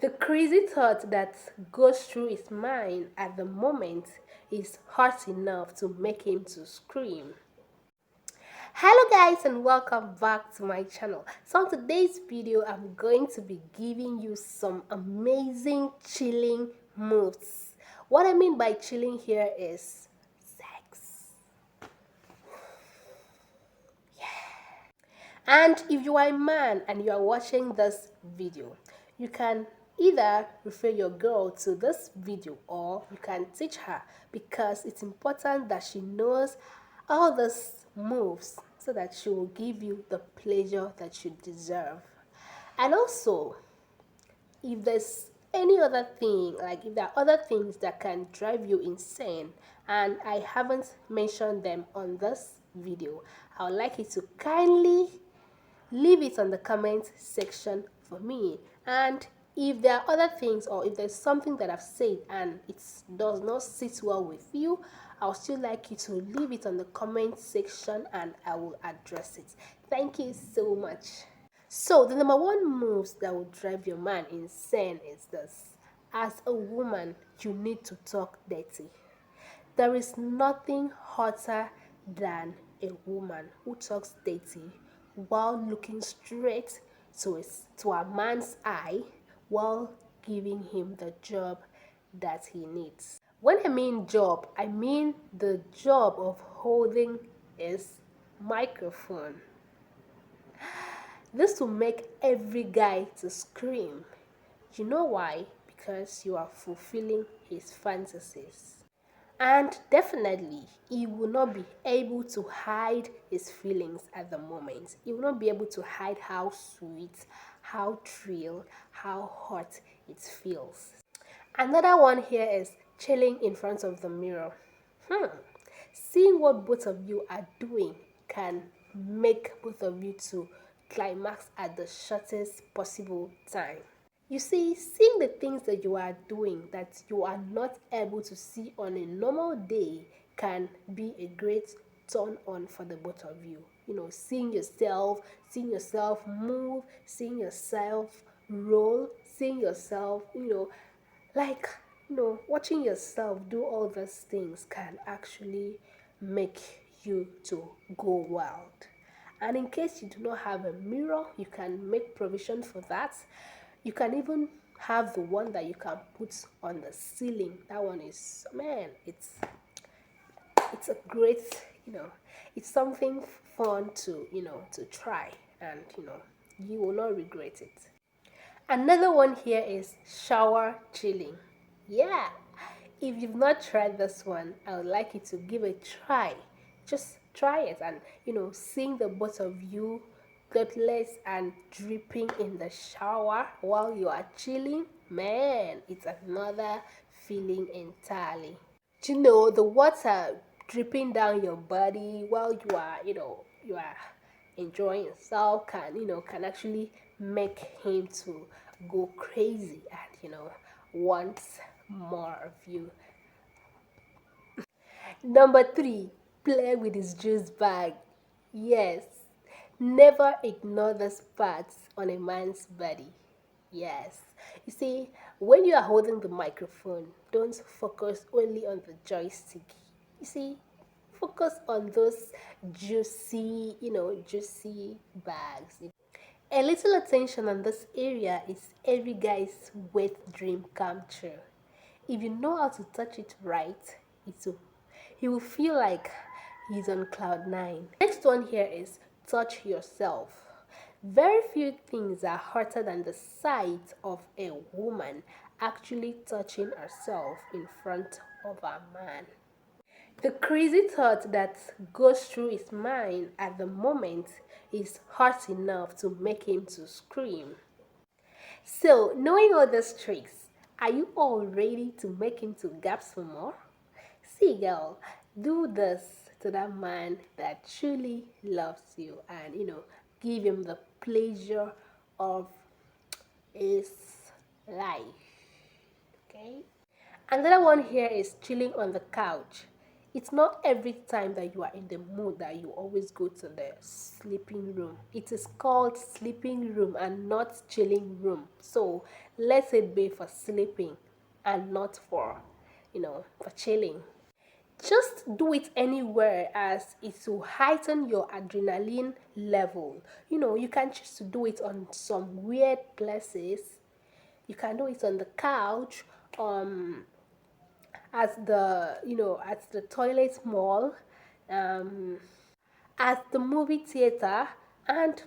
The crazy thought that goes through his mind at the moment is hot enough to make him to scream. Hello guys and welcome back to my channel. So in today's video I'm going to be giving you some amazing chilling moves. What I mean by chilling here is sex. And if you are a man and you are watching this video, you can either refer your girl to this video or you can teach her, because it's important that she knows all these moves so that she will give you the pleasure that you deserve. And also, if there's any other thing, like if there are other things that can drive you insane and I haven't mentioned them on this video, I would like you to kindly leave it on the comment section for me. And if there are other things, or if there's something that I've said and it does not sit well with you, I'll still like you to leave it on the comment section and I will address it. Thank you so much. So the number one moves that will drive your man insane is this: as a woman, you need to talk dirty. There is nothing hotter than a woman who talks dirty while looking straight to a man's eye while giving him the job that he needs. When I mean job, I mean the job of holding his microphone. This will make every guy to scream. You know why? Because you are fulfilling his fantasies. And definitely, he will not be able to hide his feelings at the moment. He will not be able to hide how sweet, how thrilled, how hot it feels. Another one here is chilling in front of the mirror. Seeing what both of you are doing can make both of you to climax at the shortest possible time. You see, seeing the things that you are doing that you are not able to see on a normal day can be a great turn on for the both of you. You know, seeing yourself move, seeing yourself roll, seeing yourself, watching yourself do all those things can actually make you to go wild. And in case you do not have a mirror, you can make provision for that. You can even have the one that you can put on the ceiling. That one is, man, it's a great, it's something fun to, to try, and you will not regret it. Another one here is shower chilling. Yeah, if you've not tried this one, I would like you to give a try. Just try it, and seeing the both of you gutless and dripping in the shower while you are chilling, man, it's another feeling entirely. Do you know the water dripping down your body while you are enjoying yourself can actually make him to go crazy and want more of you. Number three, play with his juice bag. Yes, never ignore the spots on a man's body. Yes. You see, when you are holding the microphone, don't focus only on the joystick. You see, focus on those juicy bags. A little attention on this area is every guy's wet dream come true. If you know how to touch it right, he will feel like he's on cloud nine. Next one here is touch yourself. Very few things are hotter than the sight of a woman actually touching herself in front of a man. The crazy thought that goes through his mind at the moment is hot enough to make him to scream. So, knowing all these tricks, are you all ready to make him to gasp for more? See, girl, do this to that man that truly loves you, and give him the pleasure of his life. Okay? Another one here is chilling on the couch. It's not every time that you are in the mood that you always go to the sleeping room. It is called sleeping room and not chilling room. So let it be for sleeping and not for, for chilling. Just do it anywhere as it will heighten your adrenaline level. You can choose to do it on some weird places. You can do it on the couch, at the toilet mall, um, at the movie theater, and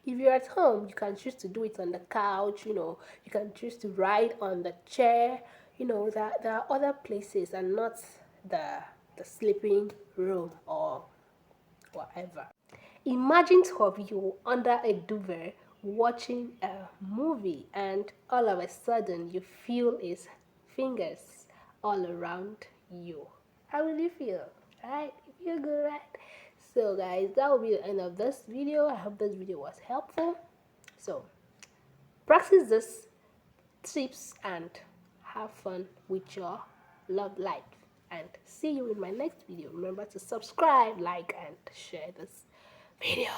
if you're at home, you can choose to do it on the couch. You can choose to ride on the chair. There are other places and not the sleeping room or whatever. Imagine two of you under a duvet watching a movie, and all of a sudden you feel his fingers all around you. How will you feel? Right? You feel good, right? So, guys, that will be the end of this video. I hope this video was helpful. So, practice this tips and have fun with your love life. And see you in my next video. Remember to subscribe, like, and share this video.